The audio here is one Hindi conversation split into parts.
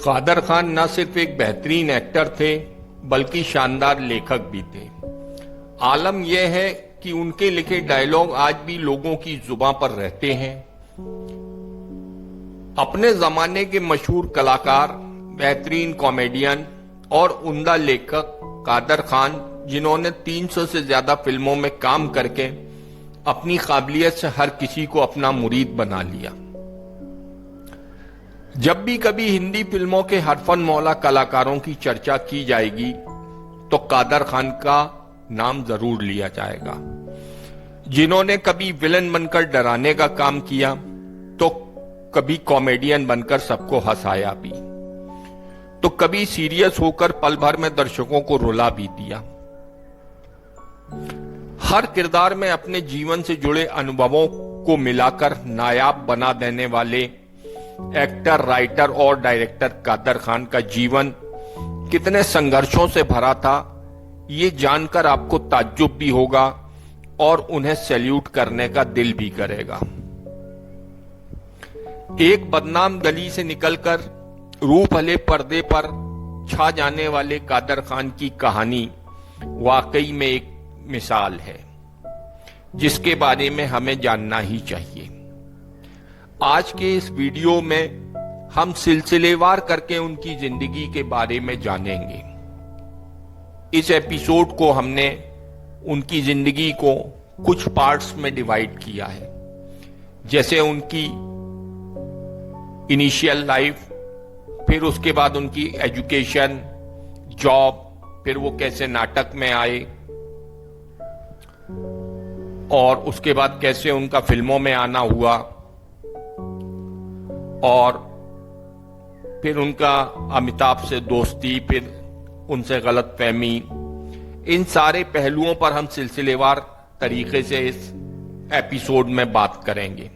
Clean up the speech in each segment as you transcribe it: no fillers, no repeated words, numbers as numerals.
कादर खान न सिर्फ एक बेहतरीन एक्टर थे बल्कि शानदार लेखक भी थे। आलम यह है कि उनके लिखे डायलॉग आज भी लोगों की जुबां पर रहते हैं। अपने जमाने के मशहूर कलाकार, बेहतरीन कॉमेडियन और उम्दा लेखक कादर खान, जिन्होंने 300 से ज्यादा फिल्मों में काम करके अपनी काबिलियत से हर किसी को अपना मुरीद बना लिया। जब भी कभी हिंदी फिल्मों के हरफन मौला कलाकारों की चर्चा की जाएगी तो कादर खान का नाम जरूर लिया जाएगा, जिन्होंने कभी विलन बनकर डराने का काम किया तो कभी कॉमेडियन बनकर सबको हंसाया भी, तो कभी सीरियस होकर पल भर में दर्शकों को रुला भी दिया। हर किरदार में अपने जीवन से जुड़े अनुभवों को मिलाकर नायाब बना देने वाले एक्टर, राइटर और डायरेक्टर कादर खान का जीवन कितने संघर्षों से भरा था, ये जानकर आपको ताज्जुब भी होगा और उन्हें सैल्यूट करने का दिल भी करेगा। एक बदनाम गली से निकलकर रूह भले पर्दे पर छा जाने वाले कादर खान की कहानी वाकई में एक मिसाल है, जिसके बारे में हमें जानना ही चाहिए। आज के इस वीडियो में हम सिलसिलेवार करके उनकी जिंदगी के बारे में जानेंगे। इस एपिसोड को हमने उनकी जिंदगी को कुछ पार्ट्स में डिवाइड किया है, जैसे उनकी इनिशियल लाइफ, फिर उसके बाद उनकी एजुकेशन, जॉब, फिर वो कैसे नाटक में आए और उसके बाद कैसे उनका फिल्मों में आना हुआ और फिर उनका अमिताभ से दोस्ती, फिर उनसे गलतफहमी। इन सारे पहलुओं पर हम सिलसिलेवार तरीके से इस एपिसोड में बात करेंगे।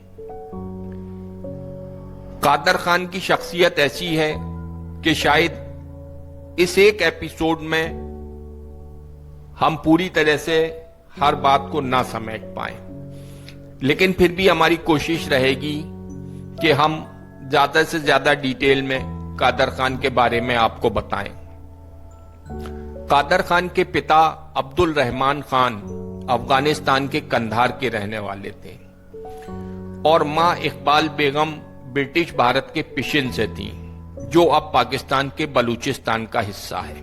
कादर खान की शख्सियत ऐसी है कि शायद इस एक एपिसोड में हम पूरी तरह से हर बात को ना समेट पाए, लेकिन फिर भी हमारी कोशिश रहेगी कि हम ज्यादा से ज्यादा डिटेल में कादर खान के बारे में आपको बताएं। कादर खान के पिता अब्दुल रहमान खान अफगानिस्तान के कंधार के रहने वाले थे और मां इकबाल बेगम ब्रिटिश भारत के पिशिन से थी, जो अब पाकिस्तान के बलूचिस्तान का हिस्सा है।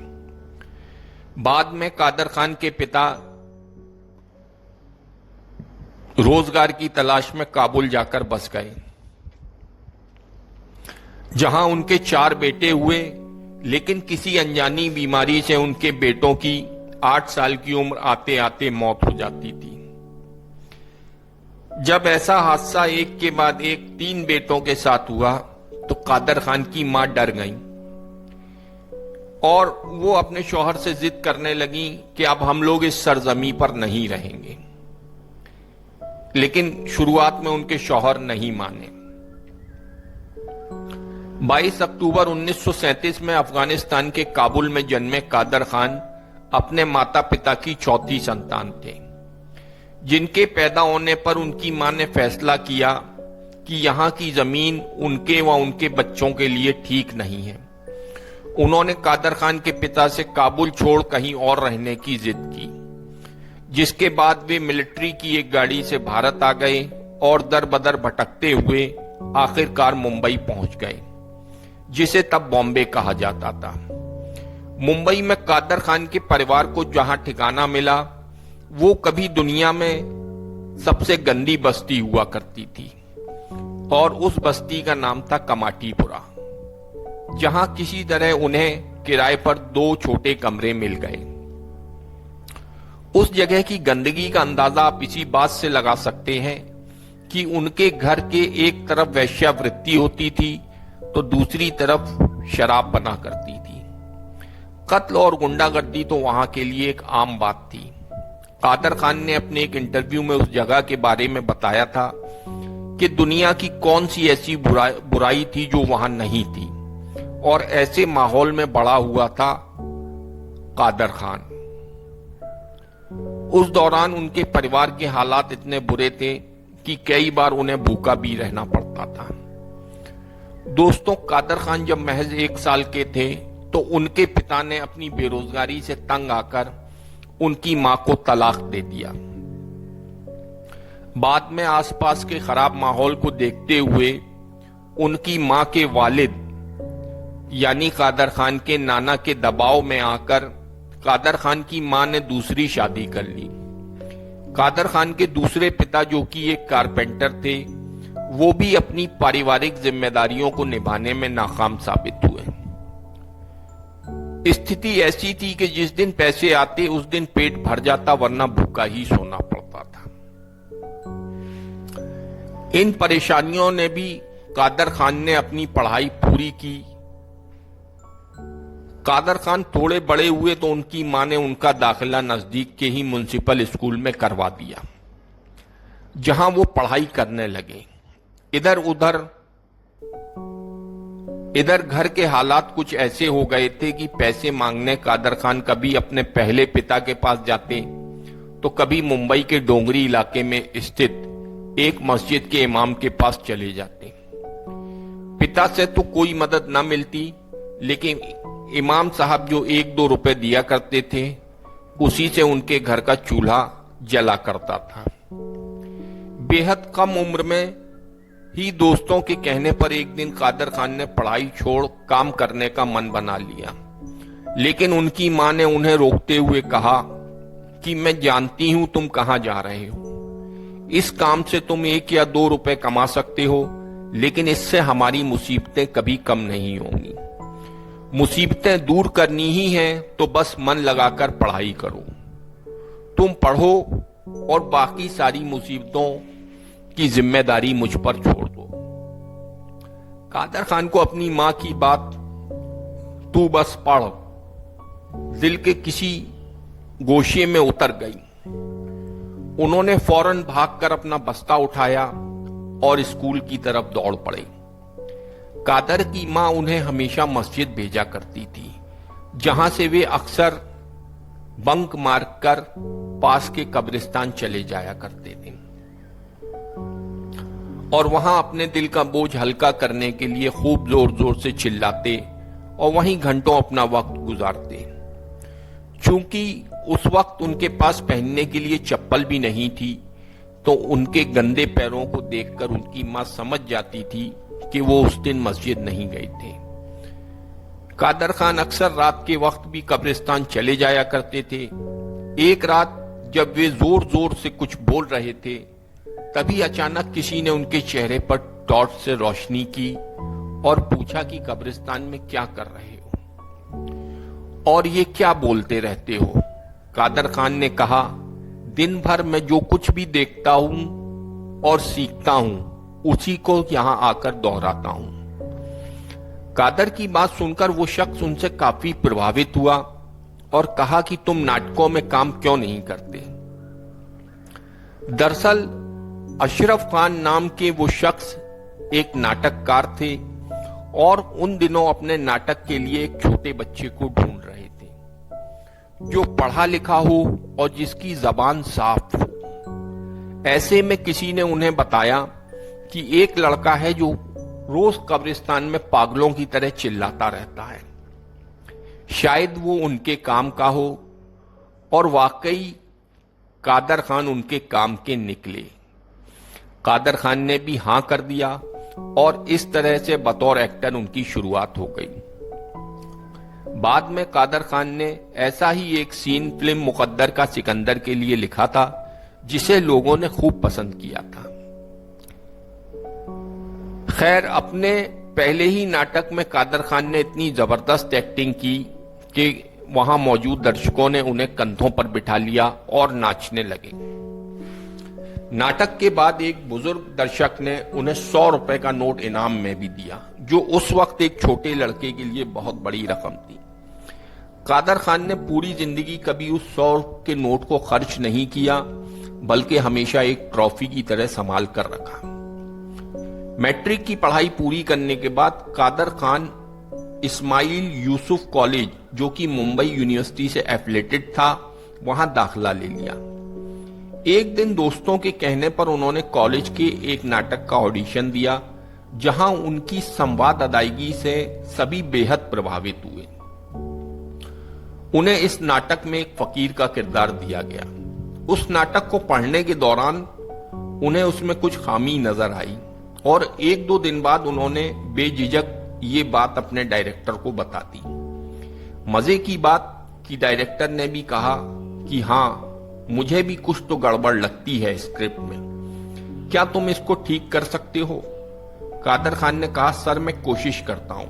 बाद में कादर खान के पिता रोजगार की तलाश में काबुल जाकर बस गए, जहां उनके 4 बेटे हुए, लेकिन किसी अनजानी बीमारी से उनके बेटों की 8 साल की उम्र आते आते मौत हो जाती थी। जब ऐसा हादसा एक के बाद एक 3 बेटों के साथ हुआ तो कादर खान की मां डर गई और वो अपने शौहर से जिद करने लगी कि अब हम लोग इस सरजमी पर नहीं रहेंगे, लेकिन शुरुआत में उनके शौहर नहीं माने। 22 अक्टूबर 1937 में अफगानिस्तान के काबुल में जन्मे कादर खान अपने माता पिता की चौथी संतान थे, जिनके पैदा होने पर उनकी मां ने फैसला किया कि यहां की जमीन उनके व उनके बच्चों के लिए ठीक नहीं है। उन्होंने कादर खान के पिता से काबुल छोड़ कहीं और रहने की जिद की, जिसके बाद वे मिलिट्री की एक गाड़ी से भारत आ गए और दर बदर भटकते हुए आखिरकार मुंबई पहुंच गए, जिसे तब बॉम्बे कहा जाता था। मुंबई में कादर खान के परिवार को जहां ठिकाना मिला, वो कभी दुनिया में सबसे गंदी बस्ती हुआ करती थी और उस बस्ती का नाम था कमाटीपुरा, जहां किसी तरह उन्हें किराए पर 2 छोटे कमरे मिल गए। उस जगह की गंदगी का अंदाजा आप इसी बात से लगा सकते हैं कि उनके घर के एक तरफ वेश्यावृत्ति होती थी तो दूसरी तरफ शराब बना करती थी। कत्ल और गुंडागर्दी तो वहां के लिए एक आम बात थी। कादर खान ने अपने एक इंटरव्यू में उस जगह के बारे में बताया था कि दुनिया की कौन सी ऐसी बुराई थी जो वहां नहीं थी, और ऐसे माहौल में बड़ा हुआ था कादर खान। उस दौरान उनके परिवार के हालात इतने बुरे थे कि कई बार उन्हें भूखा भी रहना पड़ता था। दोस्तों, कादर खान जब महज 1 साल के थे तो उनके पिता ने अपनी बेरोजगारी से तंग आकर उनकी मां को तलाक दे दिया। बाद में आसपास के खराब माहौल को देखते हुए उनकी मां के वालिद यानी कादर खान के नाना के दबाव में आकर कादर खान की मां ने दूसरी शादी कर ली। कादर खान के दूसरे पिता, जो कि एक कारपेंटर थे, वो भी अपनी पारिवारिक जिम्मेदारियों को निभाने में नाकाम साबित हुए। स्थिति ऐसी थी कि जिस दिन पैसे आते उस दिन पेट भर जाता, वरना भूखा ही सोना पड़ता था। इन परेशानियों ने भी कादर खान ने अपनी पढ़ाई पूरी की। कादर खान थोड़े बड़े हुए तो उनकी मां ने उनका दाखिला नजदीक के ही म्युनिसिपल स्कूल में करवा दिया, जहां वो पढ़ाई करने लगे। इधर घर के हालात कुछ ऐसे हो गए थे कि पैसे मांगने कादर खान कभी अपने पहले पिता के पास जाते तो कभी मुंबई के डोंगरी इलाके में स्थित एक मस्जिद के इमाम के पास चले जाते। पिता से तो कोई मदद न मिलती, लेकिन इमाम साहब जो 1-2 रुपए दिया करते थे, उसी से उनके घर का चूल्हा जला करता था। बेहद कम उम्र में ही दोस्तों के कहने पर एक दिन कादर खान ने पढ़ाई छोड़ काम करने का मन बना लिया, लेकिन उनकी मां ने उन्हें रोकते हुए कहा कि मैं जानती हूं तुम कहां जा रहे हो। इस काम से तुम 1 या 2 रुपए कमा सकते हो, लेकिन इससे हमारी मुसीबतें कभी कम नहीं होंगी। मुसीबतें दूर करनी ही हैं तो बस मन लगाकर पढ़ाई करो। तुम पढ़ो और बाकी सारी मुसीबतों की जिम्मेदारी मुझ पर छोड़ दो। कादर खान को अपनी मां की बात तू बस पढ़ दिल के किसी गोशे में उतर गई। उन्होंने फौरन भागकर अपना बस्ता उठाया और स्कूल की तरफ दौड़ पड़े। कादर की मां उन्हें हमेशा मस्जिद भेजा करती थी, जहां से वे अक्सर बंक मारकर पास के कब्रिस्तान चले जाया करते थे और वहां अपने दिल का बोझ हल्का करने के लिए खूब जोर जोर से चिल्लाते और वहीं घंटों अपना वक्त गुजारते। चूंकि उस वक्त उनके पास पहनने के लिए चप्पल भी नहीं थी, तो उनके गंदे पैरों को देखकर उनकी मां समझ जाती थी कि वो उस दिन मस्जिद नहीं गए थे। कादर खान अक्सर रात के वक्त भी कब्रिस्तान चले जाया करते थे। एक रात जब वे जोर जोर से कुछ बोल रहे थे, तभी अचानक किसी ने उनके चेहरे पर टॉर्च से रोशनी की और पूछा कि कब्रिस्तान में क्या कर रहे हो और ये क्या बोलते रहते हो। कादर खान ने कहा, दिन भर मैं जो कुछ भी देखता हूं और सीखता हूं, उसी को यहां आकर दोहराता हूं। कादर की बात सुनकर वो शख्स उनसे काफी प्रभावित हुआ और कहा कि तुम नाटकों में काम क्यों नहीं करते। दरअसल अशरफ खान नाम के वो शख्स एक नाटककार थे और उन दिनों अपने नाटक के लिए एक छोटे बच्चे को ढूंढ रहे थे, जो पढ़ा लिखा हो और जिसकी जबान साफ हो। ऐसे में किसी ने उन्हें बताया कि एक लड़का है जो रोज कब्रिस्तान में पागलों की तरह चिल्लाता रहता है, शायद वो उनके काम का हो। और वाकई कादर खान उनके काम के निकले। कादर खान ने भी हां कर दिया और इस तरह से बतौर एक्टर उनकी शुरुआत हो गई। बाद में कादर खान ने ऐसा ही एक सीन फिल्म मुकद्दर का सिकंदर के लिए लिखा था, जिसे लोगों ने खूब पसंद किया था। खैर, अपने पहले ही नाटक में कादर खान ने इतनी जबरदस्त एक्टिंग की कि वहां मौजूद दर्शकों ने उन्हें कंधों पर बिठा लिया और नाचने लगे। नाटक के बाद एक बुजुर्ग दर्शक ने उन्हें 100 रुपए का नोट इनाम में भी दिया, जो उस वक्त एक छोटे लड़के के लिए बहुत बड़ी रकम थी। कादर खान ने पूरी जिंदगी कभी उस 100 के नोट को खर्च नहीं किया, बल्कि हमेशा एक ट्रॉफी की तरह संभाल कर रखा। मैट्रिक की पढ़ाई पूरी करने के बाद कादर खान इस्माइल यूसुफ कॉलेज, जो कि मुंबई यूनिवर्सिटी से एफिलेटेड था, वहां दाखिला ले लिया। एक दिन दोस्तों के कहने पर उन्होंने कॉलेज के एक नाटक का ऑडिशन दिया, जहां उनकी संवाद अदायगी से सभी बेहद प्रभावित हुए। उन्हें इस नाटक में एक फकीर का किरदार दिया गया। उस नाटक को पढ़ने के दौरान उन्हें उसमें कुछ खामी नजर आई और 1-2 दिन बाद उन्होंने बेझिझक ये बात अपने डायरेक्टर को बता दी। मजे की बात कि डायरेक्टर ने भी कहा कि हां, मुझे भी कुछ तो गड़बड़ लगती है स्क्रिप्ट में, क्या तुम इसको ठीक कर सकते हो? कादर खान ने कहा, सर मैं कोशिश करता हूं।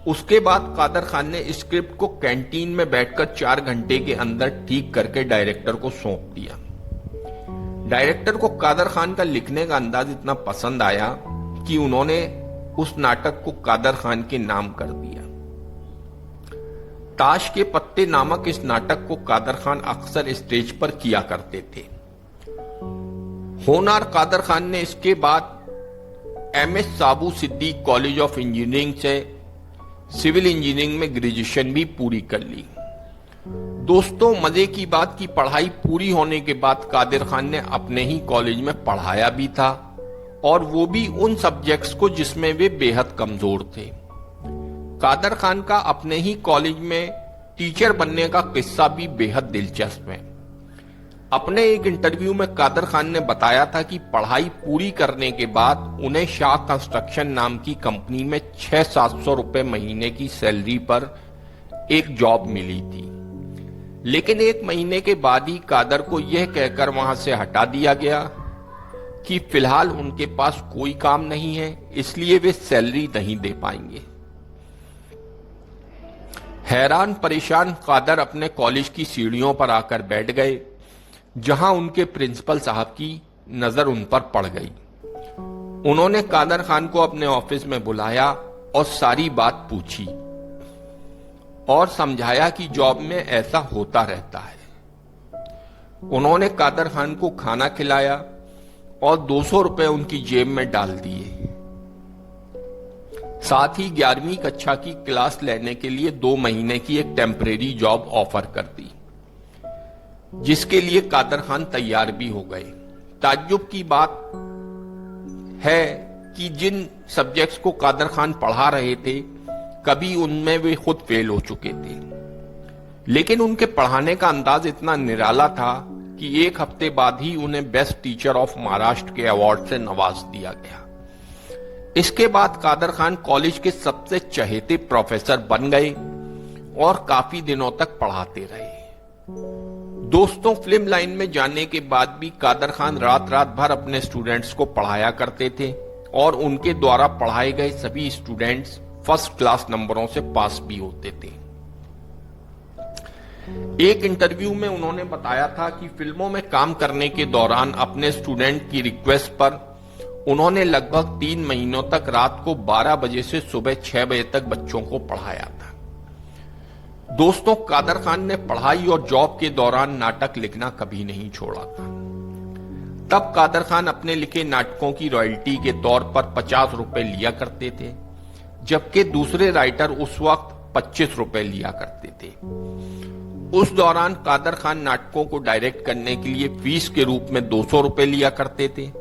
उसके बाद कादर खान ने स्क्रिप्ट को कैंटीन में बैठकर 4 घंटे के अंदर ठीक करके डायरेक्टर को सौंप दिया। डायरेक्टर को कादर खान का लिखने का अंदाज इतना पसंद आया कि उन्होंने उस नाटक को कादर खान के नाम कर दिया। ताश के पत्ते नामक इस नाटक को कादर खान अक्सर स्टेज पर किया करते थे। होनार कादर खान ने इसके बाद MS Sabu Siddique college of engineering से सिविल इंजीनियरिंग में ग्रेजुएशन भी पूरी कर ली। दोस्तों, मजे की बात की पढ़ाई पूरी होने के बाद कादर खान ने अपने ही कॉलेज में पढ़ाया भी था और वो भी उन सब्जेक्ट्स को जिसमें वे बेहद कमजोर थे। कादर खान का अपने ही कॉलेज में टीचर बनने का किस्सा भी बेहद दिलचस्प है। अपने एक इंटरव्यू में कादर खान ने बताया था कि पढ़ाई पूरी करने के बाद उन्हें शाह कंस्ट्रक्शन नाम की कंपनी में 600-700 रुपए महीने की सैलरी पर एक जॉब मिली थी, लेकिन 1 महीने के बाद ही कादर को यह कहकर वहां से हटा दिया गया कि फिलहाल उनके पास कोई काम नहीं है, इसलिए वे सैलरी नहीं दे पाएंगे। हैरान परेशान कादर अपने कॉलेज की सीढ़ियों पर आकर बैठ गए, जहां उनके प्रिंसिपल साहब की नजर उन पर पड़ गई। उन्होंने कादर खान को अपने ऑफिस में बुलाया और सारी बात पूछी और समझाया कि जॉब में ऐसा होता रहता है। उन्होंने कादर खान को खाना खिलाया और 200 रुपए उनकी जेब में डाल दिए। साथ ही 11वीं कक्षा की क्लास लेने के लिए 2 महीने की एक टेम्परेरी जॉब ऑफर कर दी, जिसके लिए कादर खान तैयार भी हो गए। ताज्जुब की बात है कि जिन सब्जेक्ट्स को कादर खान पढ़ा रहे थे, कभी उनमें वे खुद फेल हो चुके थे, लेकिन उनके पढ़ाने का अंदाज इतना निराला था कि 1 हफ्ते बाद ही उन्हें बेस्ट टीचर ऑफ महाराष्ट्र के अवार्ड से नवाज दिया गया। इसके बाद कादर खान कॉलेज के सबसे चहेते प्रोफेसर बन गए और काफी दिनों तक पढ़ाते रहे। दोस्तों, फिल्म लाइन में जाने के बाद भी कादर खान रात रात भर अपने स्टूडेंट्स को पढ़ाया करते थे और उनके द्वारा पढ़ाए गए सभी स्टूडेंट्स फर्स्ट क्लास नंबरों से पास भी होते थे। एक इंटरव्यू में उन्होंने बताया था कि फिल्मों में काम करने के दौरान अपने स्टूडेंट की रिक्वेस्ट पर उन्होंने लगभग 3 महीनों तक रात को 12 बजे से सुबह 6 बजे तक बच्चों को पढ़ाया था। दोस्तों, कादर खान ने पढ़ाई और जॉब के दौरान नाटक लिखना कभी नहीं छोड़ा था। तब कादर खान अपने लिखे नाटकों की रॉयल्टी के तौर पर 50 रुपए लिया करते थे, जबकि दूसरे राइटर उस वक्त 25 रुपए लिया करते थे। उस दौरान कादर खान नाटकों को डायरेक्ट करने के लिए फीस के रूप में 200 रुपए लिया करते थे।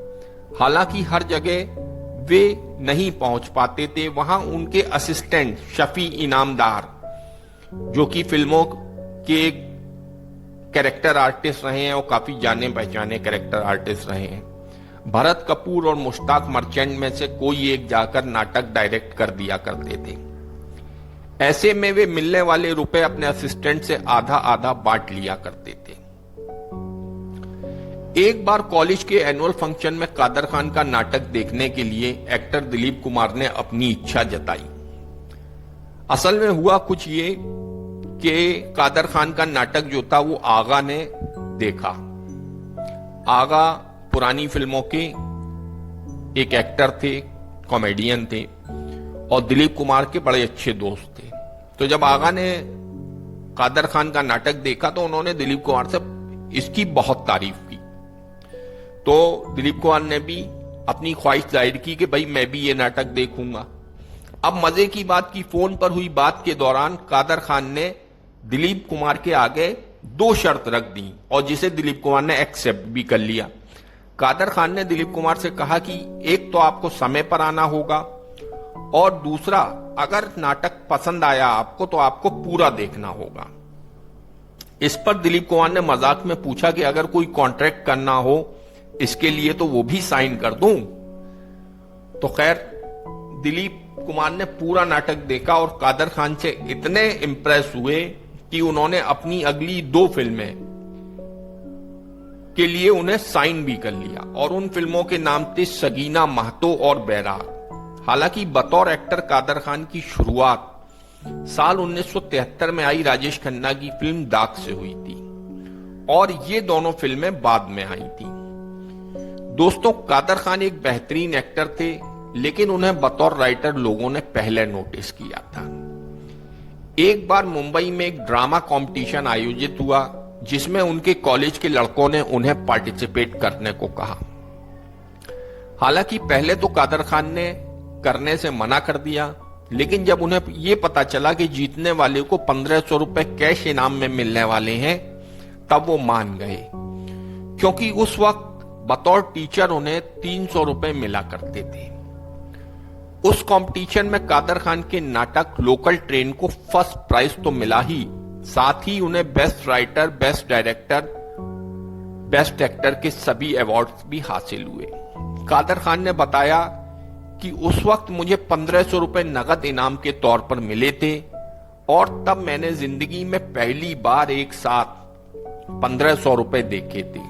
हालांकि हर जगह वे नहीं पहुंच पाते थे। वहां उनके असिस्टेंट शफी इनामदार, जो कि फिल्मों के एक कैरेक्टर आर्टिस्ट रहे हैं और काफी जाने पहचाने कैरेक्टर आर्टिस्ट रहे हैं, भरत कपूर और मुश्ताक मर्चेंट में से कोई एक जाकर नाटक डायरेक्ट कर दिया करते थे। ऐसे में वे मिलने वाले रुपए अपने असिस्टेंट से आधा आधा बांट लिया करते थे। एक बार कॉलेज के एनुअल फंक्शन में कादर खान का नाटक देखने के लिए एक्टर दिलीप कुमार ने अपनी इच्छा जताई। असल में हुआ कुछ ये कि कादर खान का नाटक जो था वो आगा ने देखा। आगा पुरानी फिल्मों के एक एक्टर थे, कॉमेडियन थे और दिलीप कुमार के बड़े अच्छे दोस्त थे। तो जब आगा ने कादर खान का नाटक देखा तो उन्होंने दिलीप कुमार से इसकी बहुत तारीफ की। तो दिलीप कुमार ने भी अपनी ख्वाहिश जाहिर की कि भाई मैं भी ये नाटक देखूंगा। अब मजे की बात की फोन पर हुई बात के दौरान कादर खान ने दिलीप कुमार के आगे 2 शर्त रख दी और जिसे दिलीप कुमार ने एक्सेप्ट भी कर लिया। कादर खान ने दिलीप कुमार से कहा कि एक तो आपको समय पर आना होगा और दूसरा, अगर नाटक पसंद आया आपको तो आपको पूरा देखना होगा। इस पर दिलीप कुमार ने मजाक में पूछा कि अगर कोई कॉन्ट्रैक्ट करना हो इसके लिए तो वो भी साइन कर दूं। तो खैर, दिलीप कुमार ने पूरा नाटक देखा और कादर खान से इतने इंप्रेस हुए कि उन्होंने अपनी अगली 2 फिल्में के लिए उन्हें साइन भी कर लिया और उन फिल्मों के नाम थे सगीना महतो और बैराग। हालांकि बतौर एक्टर कादर खान की शुरुआत साल 1973 में आई राजेश खन्ना की फिल्म दाग से हुई थी और ये दोनों फिल्में बाद में आई थी। दोस्तों, कादर खान एक बेहतरीन एक्टर थे, लेकिन उन्हें बतौर राइटर लोगों ने पहले नोटिस किया था। एक बार मुंबई में एक ड्रामा कंपटीशन आयोजित हुआ जिसमें उनके कॉलेज के लड़कों ने उन्हें पार्टिसिपेट करने को कहा। हालांकि पहले तो कादर खान ने करने से मना कर दिया, लेकिन जब उन्हें यह पता चला कि जीतने वाले को 1500 रुपए कैश इनाम में मिलने वाले हैं, तब वो मान गए, क्योंकि उस वक्त बतौर टीचर उन्हें 300 रुपए मिला करते थे। उस कंपटीशन में कादर खान के नाटक लोकल ट्रेन को फर्स्ट प्राइज तो मिला ही, साथ ही उन्हें best writer, best director, best actor के सभी अवार्ड्स भी हासिल हुए। कादर खान ने बताया कि उस वक्त मुझे 1500 रुपए नगद इनाम के तौर पर मिले थे और तब मैंने जिंदगी में पहली बार एक साथ 1500 रुपए देखे थे।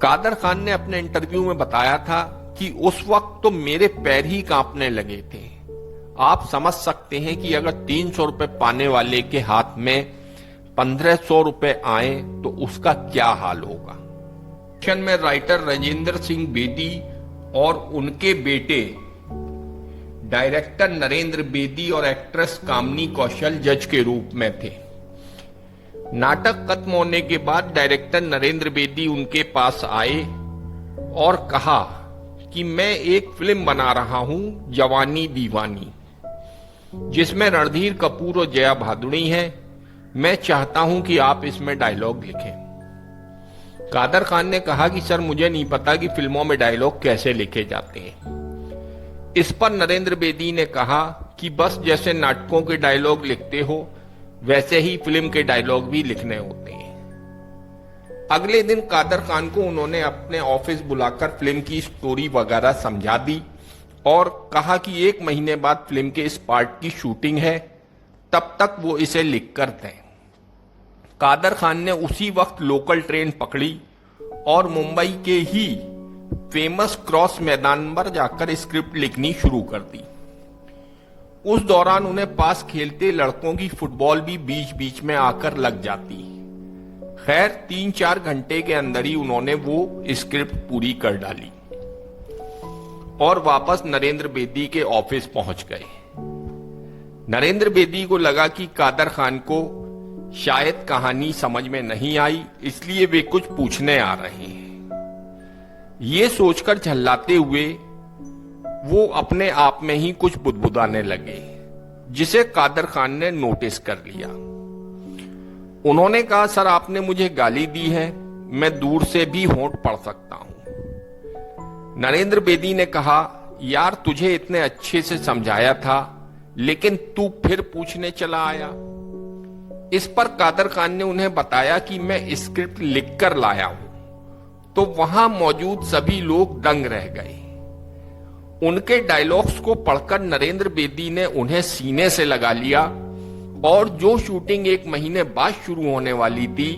कादर खान ने अपने इंटरव्यू में बताया था कि उस वक्त तो मेरे पैर ही कांपने लगे थे। आप समझ सकते हैं कि अगर 300 रुपए पाने वाले के हाथ में 1500 रुपए आए तो उसका क्या हाल होगा। में राइटर राजेंद्र सिंह बेदी और उनके बेटे डायरेक्टर नरेंद्र बेदी और एक्ट्रेस कामनी कौशल जज के रूप में थे। नाटक खत्म होने के बाद डायरेक्टर नरेंद्र बेदी उनके पास आए और कहा कि मैं एक फिल्म बना रहा हूं, जवानी दीवानी, जिसमें रणधीर कपूर और जया भादुड़ी हैं। मैं चाहता हूं कि आप इसमें डायलॉग लिखें। कादर खान ने कहा कि सर, मुझे नहीं पता कि फिल्मों में डायलॉग कैसे लिखे जाते हैं। इस पर नरेंद्र बेदी ने कहा कि बस जैसे नाटकों के डायलॉग लिखते हो वैसे ही फिल्म के डायलॉग भी लिखने होते हैं। अगले दिन कादर खान को उन्होंने अपने ऑफिस बुलाकर फिल्म की स्टोरी वगैरह समझा दी और कहा कि 1 महीने बाद फिल्म के इस पार्ट की शूटिंग है, तब तक वो इसे लिख कर दें। कादर खान ने उसी वक्त लोकल ट्रेन पकड़ी और मुंबई के ही फेमस क्रॉस मैदान पर जाकर स्क्रिप्ट लिखनी शुरू कर दी। उस दौरान उन्हें पास खेलते लड़कों की फुटबॉल भी बीच बीच में आकर लग जाती। खैर, 3-4 घंटे के अंदर ही उन्होंने वो स्क्रिप्ट पूरी कर डाली और वापस नरेंद्र बेदी के ऑफिस पहुंच गए। नरेंद्र बेदी को लगा कि कादर खान को शायद कहानी समझ में नहीं आई, इसलिए वे कुछ पूछने आ रहे हैं। ये सोचकर झल्लाते हुए वो अपने आप में ही कुछ बुदबुदाने लगे, जिसे कादर खान ने नोटिस कर लिया। उन्होंने कहा, सर, आपने मुझे गाली दी है, मैं दूर से भी होंठ पढ़ सकता हूं। नरेंद्र बेदी ने कहा, यार, तुझे इतने अच्छे से समझाया था, लेकिन तू फिर पूछने चला आया। इस पर कादर खान ने उन्हें बताया कि मैं स्क्रिप्ट लिखकर लाया हूं, तो वहां मौजूद सभी लोग दंग रह गए। उनके डायलॉग्स को पढ़कर नरेंद्र बेदी ने उन्हें सीने से लगा लिया और जो शूटिंग 1 महीने बाद शुरू होने वाली थी,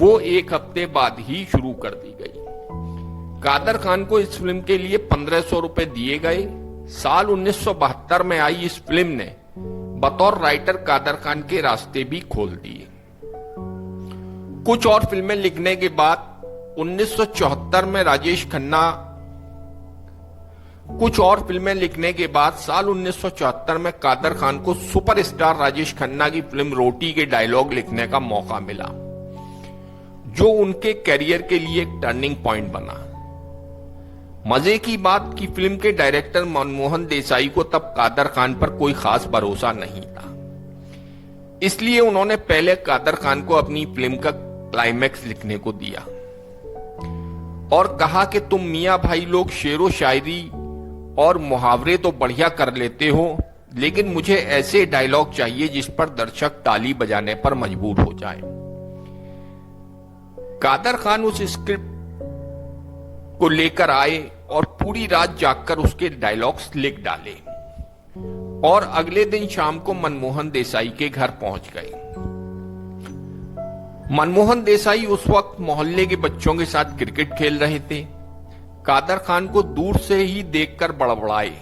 वो 1 हफ्ते बाद ही शुरू कर दी गई। कादर खान को इस फिल्म के लिए 1500 रुपए दिए गए। साल 1972 में आई इस फिल्म ने बतौर राइटर कादर खान के रास्ते भी खोल दिए। कुछ और फिल्में लिखने के बाद 1974 में राजेश खन्ना साल 1974 में कादर खान को सुपरस्टार राजेश खन्ना की फिल्म रोटी के डायलॉग लिखने का मौका मिला, जो उनके करियर के लिए एक टर्निंग पॉइंट बना। मजे की बात कि फिल्म के डायरेक्टर मनमोहन देसाई को तब कादर खान पर कोई खास भरोसा नहीं था, इसलिए उन्होंने पहले कादर खान को अपनी फिल्म का क्लाइमैक्स लिखने को दिया। और कहा कि तुम मियां भाई लोग शेरो शायरी और मुहावरे तो बढ़िया कर लेते हो, लेकिन मुझे ऐसे डायलॉग चाहिए जिस पर दर्शक ताली बजाने पर मजबूर हो जाए। कादर खान उस स्क्रिप्ट को लेकर आए और पूरी रात जागकर उसके डायलॉग्स लिख डाले और अगले दिन शाम को मनमोहन देसाई के घर पहुंच गए। मनमोहन देसाई उस वक्त मोहल्ले के बच्चों के साथ क्रिकेट खेल रहे थे। कादर खान को दूर से ही देखकर बड़बड़ाए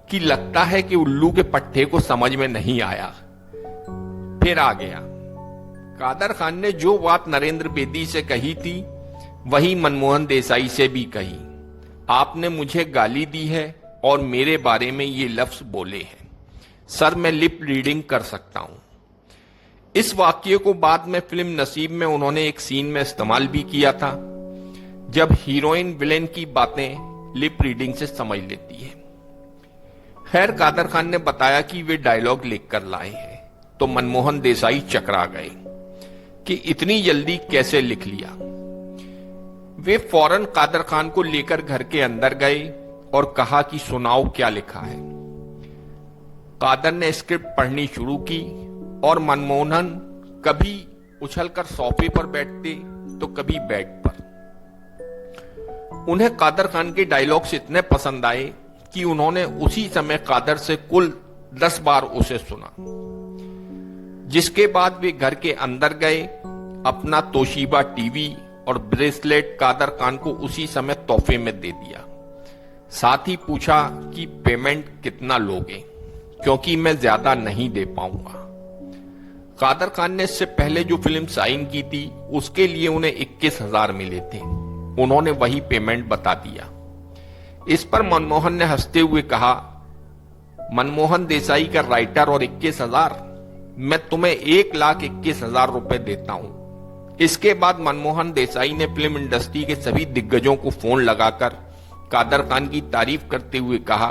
कि लगता है कि उल्लू के पट्टे को समझ में नहीं आया। फिर आ गया। कादर खान ने जो बात नरेंद्र बेदी से कही थी वही मनमोहन देसाई से भी कही। आपने मुझे गाली दी है और मेरे बारे में ये लफ्ज बोले हैं। सर, मैं लिप रीडिंग कर सकता हूं। इस वाक्य को बाद में फिल्म नसीब में उन्होंने एक सीन में इस्तेमाल भी किया था, जब हीरोइन विलेन की बातें लिप रीडिंग से समझ लेती है। खैर, कादर खान ने बताया कि वे डायलॉग लिखकर लाए हैं, तो मनमोहन देसाई चकरा गए कि इतनी जल्दी कैसे लिख लिया। वे फौरन कादर खान को लेकर घर के अंदर गए और कहा कि सुनाओ क्या लिखा है। कादर ने स्क्रिप्ट पढ़नी शुरू की और मनमोहन कभी उछलकर सोफे पर बैठते तो कभी बेड पर। उन्हें कादर खान के डायलॉग्स इतने पसंद आए कि उन्होंने उसी समय कादर से कुल 10 बार उसे सुना, जिसके बाद वे घर के अंदर गए। अपना तोशिबा टीवी और ब्रेसलेट कादर खान को उसी समय तोहफे में दे दिया। साथ ही पूछा कि पेमेंट कितना लोगे, क्योंकि मैं ज्यादा नहीं दे पाऊंगा। कादर खान ने इससे पहले जो फिल्म साइन की थी उसके लिए उन्हें 21,000 मिले थे। उन्होंने वही पेमेंट बता दिया। इस पर मनमोहन ने हंसते हुए कहा, मनमोहन देसाई का राइटर और 21,000, मैं तुम्हें 1,21,000 रुपए देता हूं। इसके बाद मनमोहन देसाई ने फिल्म इंडस्ट्री के सभी दिग्गजों को फोन लगाकर कादर खान की तारीफ करते हुए कहा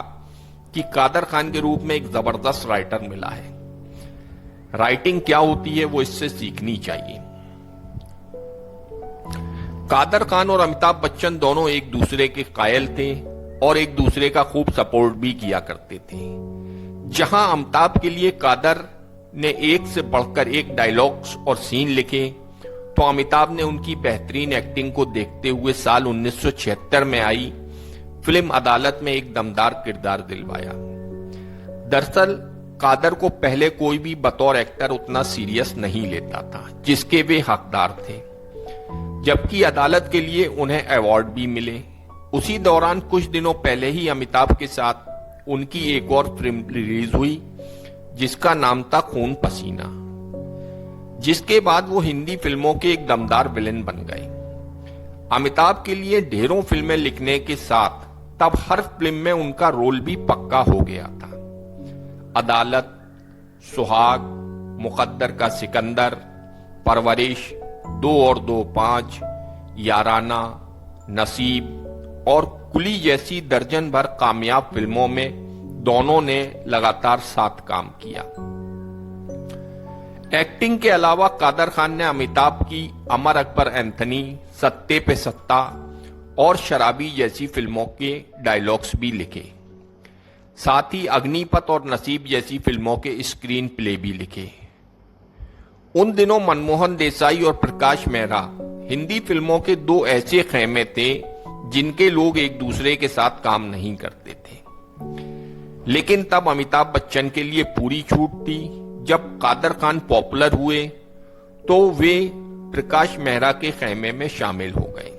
कि कादर खान के रूप में एक जबरदस्त राइटर मिला है। राइटिंग क्या होती है वो इससे सीखनी चाहिए। कादर खान और अमिताभ बच्चन दोनों एक दूसरे के कायल थे और एक दूसरे का खूब सपोर्ट भी किया करते थे। जहां अमिताभ के लिए कादर ने एक से बढ़कर एक डायलॉग्स और सीन लिखे, तो अमिताभ ने उनकी बेहतरीन एक्टिंग को देखते हुए साल 1976 में आई फिल्म अदालत में एक दमदार किरदार दिलवाया। दरअसल कादर को पहले कोई भी बतौर एक्टर उतना सीरियस नहीं लेता था जिसके वे हकदार थे, जबकि अदालत के लिए उन्हें अवार्ड भी मिले। उसी दौरान कुछ दिनों पहले ही अमिताभ के साथ उनकी एक और फिल्म रिलीज हुई जिसका नाम था खून पसीना, जिसके बाद वो हिंदी फिल्मों के एक दमदार विलेन बन गए। अमिताभ के लिए ढेरों फिल्में लिखने के साथ तब हर फिल्म में उनका रोल भी पक्का हो गया था। अदालत, सुहाग, मुकद्दर का सिकंदर, परवरिश, 2 और 2 5, याराना, नसीब और कुली जैसी दर्जन भर कामयाब फिल्मों में दोनों ने लगातार साथ काम किया। एक्टिंग के अलावा कादर खान ने अमिताभ की अमर अकबर एंथनी, सत्ते पे सत्ता और शराबी जैसी फिल्मों के डायलॉग्स भी लिखे। साथ ही अग्निपथ और नसीब जैसी फिल्मों के स्क्रीन प्ले भी लिखे। उन दिनों मनमोहन देसाई और प्रकाश मेहरा हिंदी फिल्मों के 2 ऐसे खेमे थे जिनके लोग एक दूसरे के साथ काम नहीं करते थे। लेकिन तब अमिताभ बच्चन के लिए पूरी छूट थी। जब कादर खान पॉपुलर हुए तो वे प्रकाश मेहरा के खेमे में शामिल हो गए।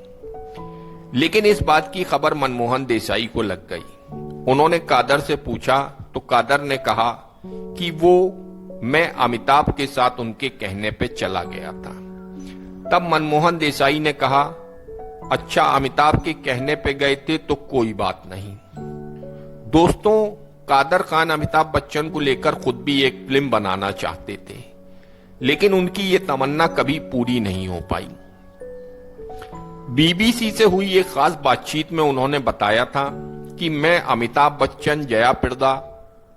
लेकिन इस बात की खबर मनमोहन देसाई को लग गई। उन्होंने कादर से पूछा तो कादर ने कहा कि मैं अमिताभ के साथ उनके कहने पे चला गया था। तब मनमोहन देसाई ने कहा, अच्छा अमिताभ के कहने पे गए थे तो कोई बात नहीं। दोस्तों, कादर खान अमिताभ बच्चन को लेकर खुद भी एक फिल्म बनाना चाहते थे, लेकिन उनकी ये तमन्ना कभी पूरी नहीं हो पाई। बीबीसी से हुई एक खास बातचीत में उन्होंने बताया था कि मैं अमिताभ बच्चन, जया प्रदा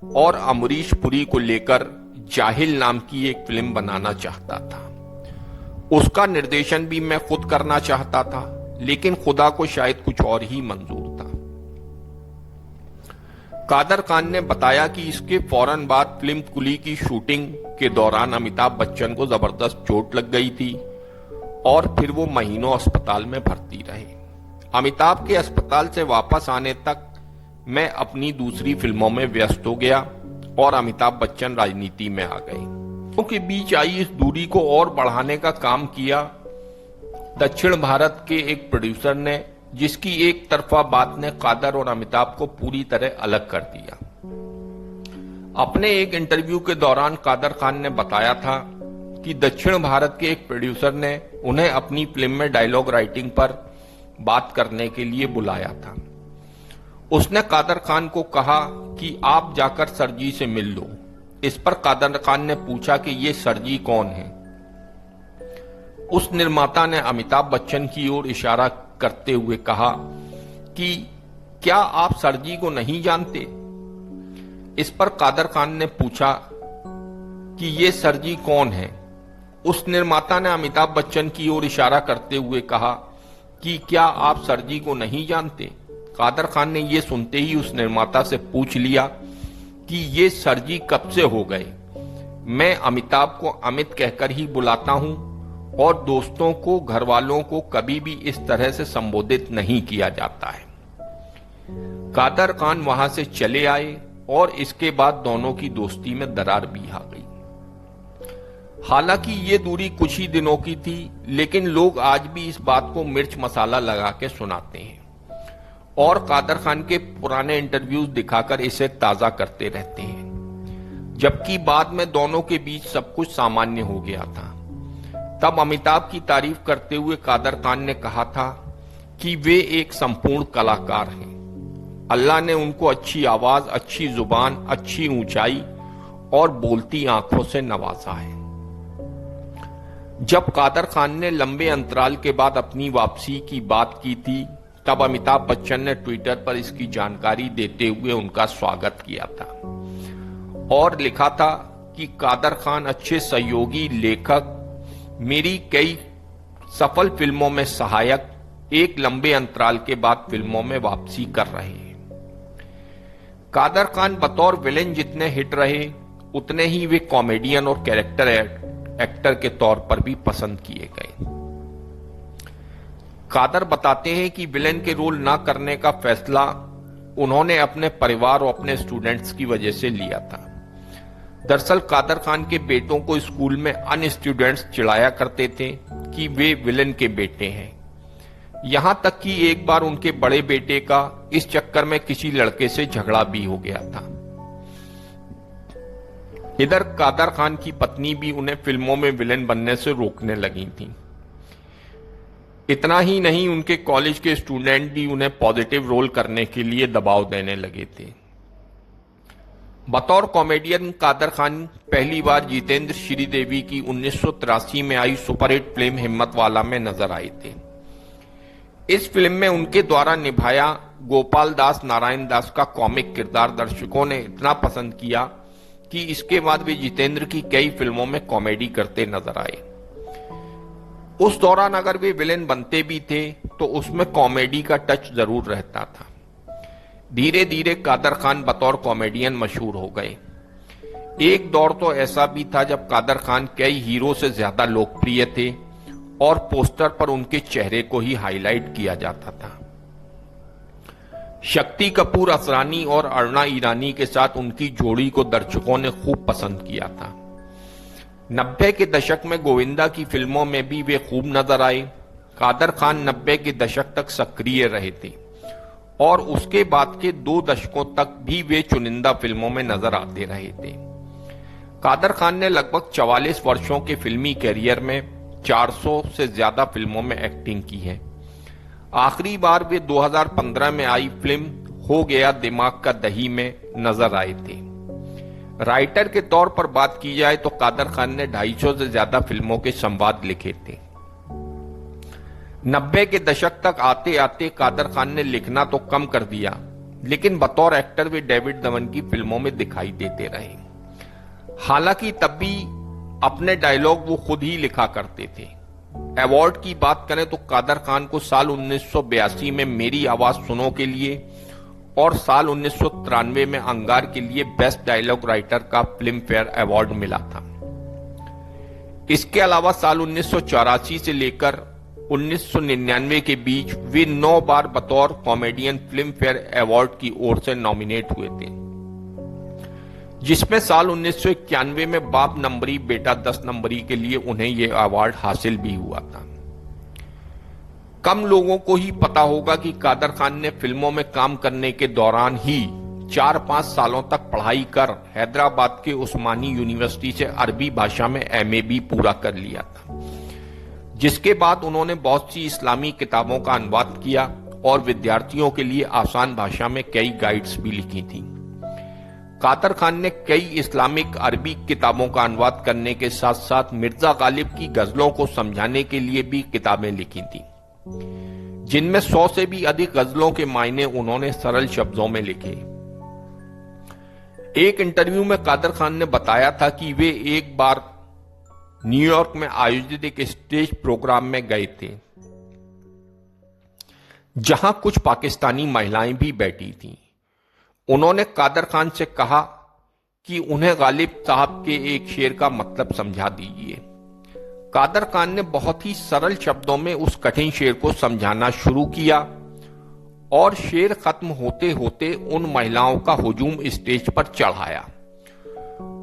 और अमरीश पुरी को लेकर जाहिल नाम की एक फिल्म बनाना चाहता था। उसका निर्देशन भी मैं खुद करना चाहता था लेकिन खुदा को शायद कुछ और ही मंजूर था। कादर खान ने बताया कि इसके फौरन बाद फिल्म कुली की शूटिंग के दौरान अमिताभ बच्चन को जबरदस्त चोट लग गई थी और फिर वो महीनों अस्पताल में भर्ती रहे। अमिताभ के अस्पताल से वापस आने तक मैं अपनी दूसरी फिल्मों में व्यस्त हो गया और अमिताभ बच्चन राजनीति में आ गए। के बीच आई इस दूरी को और बढ़ाने का काम किया दक्षिण भारत के एक प्रोड्यूसर ने, जिसकी एक तरफा बात ने कादर और अमिताभ को पूरी तरह अलग कर दिया। अपने एक इंटरव्यू के दौरान कादर खान ने बताया था कि दक्षिण भारत के एक प्रोड्यूसर ने उन्हें अपनी फिल्म में डायलॉग राइटिंग पर बात करने के लिए बुलाया था। उसने कादर खान को कहा कि आप जाकर सरजी से मिल लो। इस पर कादर खान ने पूछा कि ये सरजी कौन है। उस निर्माता ने अमिताभ बच्चन की ओर इशारा करते हुए कहा कि क्या आप सरजी को नहीं जानते। इस पर कादर खान ने पूछा कि ये सरजी कौन है। उस निर्माता ने अमिताभ बच्चन की ओर इशारा करते हुए कहा कि क्या आप सरजी को नहीं जानते। कादर खान ने यह सुनते ही उस निर्माता से पूछ लिया कि ये सरजी कब से हो गए। मैं अमिताभ को अमित कहकर ही बुलाता हूं और दोस्तों को, घर वालों को कभी भी इस तरह से संबोधित नहीं किया जाता है। कादर खान वहां से चले आए और इसके बाद दोनों की दोस्ती में दरार भी आ गई। हालांकि ये दूरी कुछ ही दिनों की थी, लेकिन लोग आज भी इस बात को मिर्च मसाला लगा के सुनाते हैं और कादर खान के पुराने इंटरव्यूज दिखाकर इसे ताजा करते रहते हैं। जबकि बाद में दोनों के बीच सब कुछ सामान्य हो गया था। तब अमिताभ की तारीफ करते हुए कादर खान ने कहा था कि वे एक संपूर्ण कलाकार हैं। अल्लाह ने उनको अच्छी आवाज, अच्छी जुबान, अच्छी ऊंचाई और बोलती आंखों से नवाजा है। जब कादर खान ने लंबे अंतराल के बाद अपनी वापसी की बात की थी, तब अमिताभ बच्चन ने ट्विटर पर इसकी जानकारी देते हुए उनका स्वागत किया था और लिखा था कि कादर खान अच्छे सहयोगी, लेखक, मेरी कई सफल फिल्मों में सहायक, एक लंबे अंतराल के बाद फिल्मों में वापसी कर रहे हैं। कादर खान बतौर विलेन जितने हिट रहे, उतने ही वे कॉमेडियन और कैरेक्टर एक्टर के तौर पर भी पसंद किए गए। कादर बताते हैं कि विलेन के रोल ना करने का फैसला उन्होंने अपने परिवार और अपने स्टूडेंट्स की वजह से लिया था। दरअसल कादर खान के बेटों को स्कूल में अन्य स्टूडेंट्स चिढ़ाया करते थे कि वे विलेन के बेटे हैं। यहां तक कि एक बार उनके बड़े बेटे का इस चक्कर में किसी लड़के से झगड़ा भी हो गया था। इधर कादर खान की पत्नी भी उन्हें फिल्मों में विलेन बनने से रोकने लगी थी। इतना ही नहीं, उनके कॉलेज के स्टूडेंट भी उन्हें पॉजिटिव रोल करने के लिए दबाव देने लगे थे। बतौर कॉमेडियन कादर खान पहली बार जितेंद्र श्रीदेवी की 1983 में आई सुपरहिट फिल्म हिम्मत वाला में नजर आए थे। इस फिल्म में उनके द्वारा निभाया गोपाल दास नारायण दास का कॉमिक किरदार दर्शकों ने इतना पसंद किया कि इसके बाद वे जितेंद्र की कई फिल्मों में कॉमेडी करते नजर आए। उस दौरान अगर वे विलेन बनते भी थे तो उसमें कॉमेडी का टच जरूर रहता था। धीरे धीरे कादर खान बतौर कॉमेडियन मशहूर हो गए। एक दौर तो ऐसा भी था जब कादर खान कई हीरो से ज्यादा लोकप्रिय थे और पोस्टर पर उनके चेहरे को ही हाईलाइट किया जाता था। शक्ति कपूर असरानी और अरुणा ईरानी के साथ उनकी जोड़ी को दर्शकों ने खूब पसंद किया था। 90 के दशक में गोविंदा की फिल्मों में भी वे खूब नजर आए। कादर खान 90 के दशक तक सक्रिय रहे थे और उसके बाद के 2 दशकों तक भी वे चुनिंदा फिल्मों में नजर आते रहे थे। कादर खान ने लगभग 44 वर्षों के फिल्मी कैरियर में 400 से ज्यादा फिल्मों में एक्टिंग की है। आखिरी बार वे 2015 में आई फिल्म हो गया दिमाग का दही में नजर आए थे। राइटर के तौर पर बात की जाए तो कादर खान ने 250 से ज्यादा फिल्मों के संवाद लिखे थे। 90 के दशक तक आते आते कादर खान ने लिखना तो कम कर दिया, लेकिन बतौर एक्टर वे डेविड धवन की फिल्मों में दिखाई देते रहे। हालांकि तब भी अपने डायलॉग वो खुद ही लिखा करते थे। अवार्ड की बात करें तो कादर खान को साल 1982 में मेरी आवाज सुनो के लिए और साल 1993 में अंगार के लिए बेस्ट डायलॉग राइटर का फिल्म फेयर अवार्ड मिला था। इसके अलावा साल 1984 से लेकर 1999 के बीच वे 9 बार बतौर कॉमेडियन फिल्म फेयर अवार्ड की ओर से नॉमिनेट हुए थे, जिसमें साल 1991 में बाप नंबरी बेटा 10 नंबरी के लिए उन्हें यह अवार्ड हासिल भी हुआ था। कम लोगों को ही पता होगा कि कादर खान ने फिल्मों में काम करने के दौरान ही 4-5 सालों तक पढ़ाई कर हैदराबाद के उस्मानी यूनिवर्सिटी से अरबी भाषा में एमए भी पूरा कर लिया था, जिसके बाद उन्होंने बहुत सी इस्लामी किताबों का अनुवाद किया और विद्यार्थियों के लिए आसान भाषा में कई गाइड्स भी लिखी थी। कादर खान ने कई इस्लामिक अरबी किताबों का अनुवाद करने के साथ साथ मिर्जा गालिब की गजलों को समझाने के लिए भी किताबें लिखी थी, जिनमें 100 से भी अधिक गजलों के मायने उन्होंने सरल शब्दों में लिखे। एक इंटरव्यू में कादर खान ने बताया था कि वे एक बार न्यूयॉर्क में आयोजित एक स्टेज प्रोग्राम में गए थे, जहां कुछ पाकिस्तानी महिलाएं भी बैठी थीं। उन्होंने कादर खान से कहा कि उन्हें गालिब साहब के एक शेर का मतलब समझा दीजिए। कादर खान ने बहुत ही सरल शब्दों में उस कठिन शेर को समझाना शुरू किया और शेर खत्म होते होते उन महिलाओं का हुजूम स्टेज पर चढ़ाया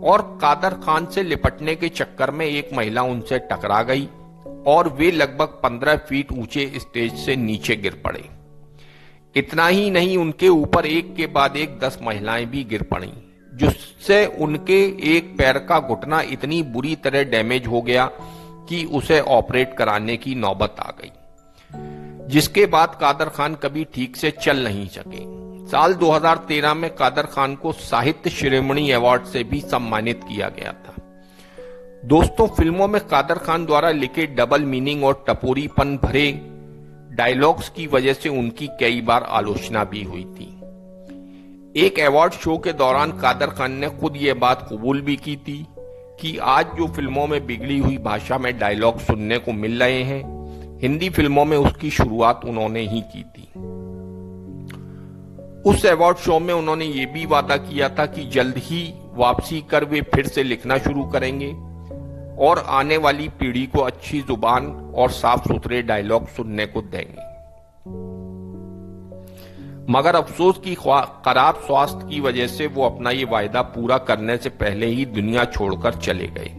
और कादर खान से लिपटने के चक्कर में एक महिला उनसे टकरा गई और वे लगभग 15 फीट ऊंचे स्टेज से नीचे गिर पड़े। इतना ही नहीं, उनके ऊपर एक के बाद एक 10 महिलाएं भी गिर पड़ीं, जिससे उनके एक पैर का घुटना इतनी बुरी तरह डैमेज हो गया कि उसे ऑपरेट कराने की नौबत आ गई, जिसके बाद कादर खान कभी ठीक से चल नहीं सके। साल 2013 में कादर खान को साहित्य शिरोमणि अवार्ड से भी सम्मानित किया गया था। दोस्तों, फिल्मों में कादर खान द्वारा लिखे डबल मीनिंग और टपोरीपन भरे डायलॉग्स की वजह से उनकी कई बार आलोचना भी हुई थी। एक अवार्ड शो के दौरान कादर खान ने खुद ये बात कबूल भी की थी कि आज जो फिल्मों में बिगड़ी हुई भाषा में डायलॉग सुनने को मिल रहे हैं, हिंदी फिल्मों में उसकी शुरुआत उन्होंने ही की थी। उस अवार्ड शो में उन्होंने ये भी वादा किया था कि जल्द ही वापसी कर वे फिर से लिखना शुरू करेंगे और आने वाली पीढ़ी को अच्छी जुबान और साफ सुथरे डायलॉग सुनने को देंगे। मगर अफसोस की खराब स्वास्थ्य की वजह से वो अपना ये वायदा पूरा करने से पहले ही दुनिया छोड़कर चले गए।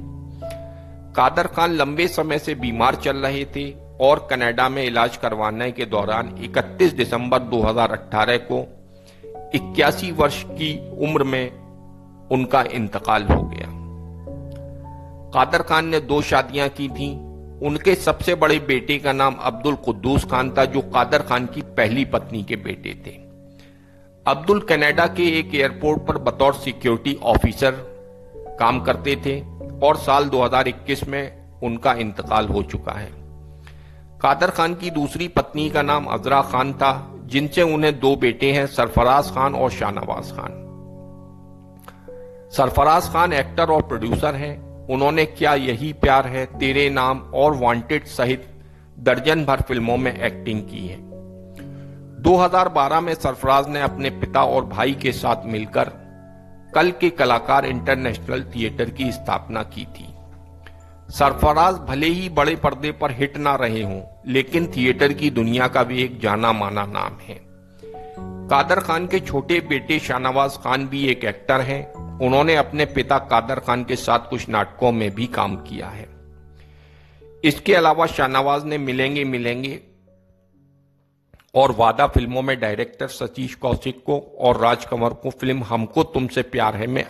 कादर खान लंबे समय से बीमार चल रहे थे और कनाडा में इलाज करवाने के दौरान 31 दिसंबर 2018 को 81 वर्ष की उम्र में उनका इंतकाल हो गया। कादर खान ने 2 शादियां की थीं। उनके सबसे बड़े बेटे का नाम अब्दुल कुद्दूस खान था, जो कादर खान की पहली पत्नी के बेटे थे। अब्दुल कनाडा के एक एयरपोर्ट पर बतौर सिक्योरिटी ऑफिसर काम करते थे और साल 2021 में उनका इंतकाल हो चुका है। कादर खान की दूसरी पत्नी का नाम अजरा खान था, जिनसे उन्हें 2 बेटे हैं, सरफराज खान और शाहनवाज खान। सरफराज खान एक्टर और प्रोड्यूसर हैं। उन्होंने क्या यही प्यार है, तेरे नाम और वांटेड सहित दर्जन भर फिल्मों में एक्टिंग की है। 2012 में सरफराज ने अपने पिता और भाई के साथ मिलकर कल के कलाकार इंटरनेशनल थिएटर की स्थापना की थी। सरफराज भले ही बड़े पर्दे पर हिट ना रहे हों, लेकिन थिएटर की दुनिया का भी एक जाना माना नाम है। कादर खान के छोटे बेटे शाहनवाज खान भी एक एक्टर हैं। उन्होंने अपने पिता कादर खान के साथ कुछ नाटकों में भी काम किया है। इसके अलावा शाहनवाज ने मिलेंगे मिलेंगे और वादा फिल्मों में डायरेक्टर सतीश कौशिक को और राज कंवर को फिल्म हमको तुमसे प्यार है में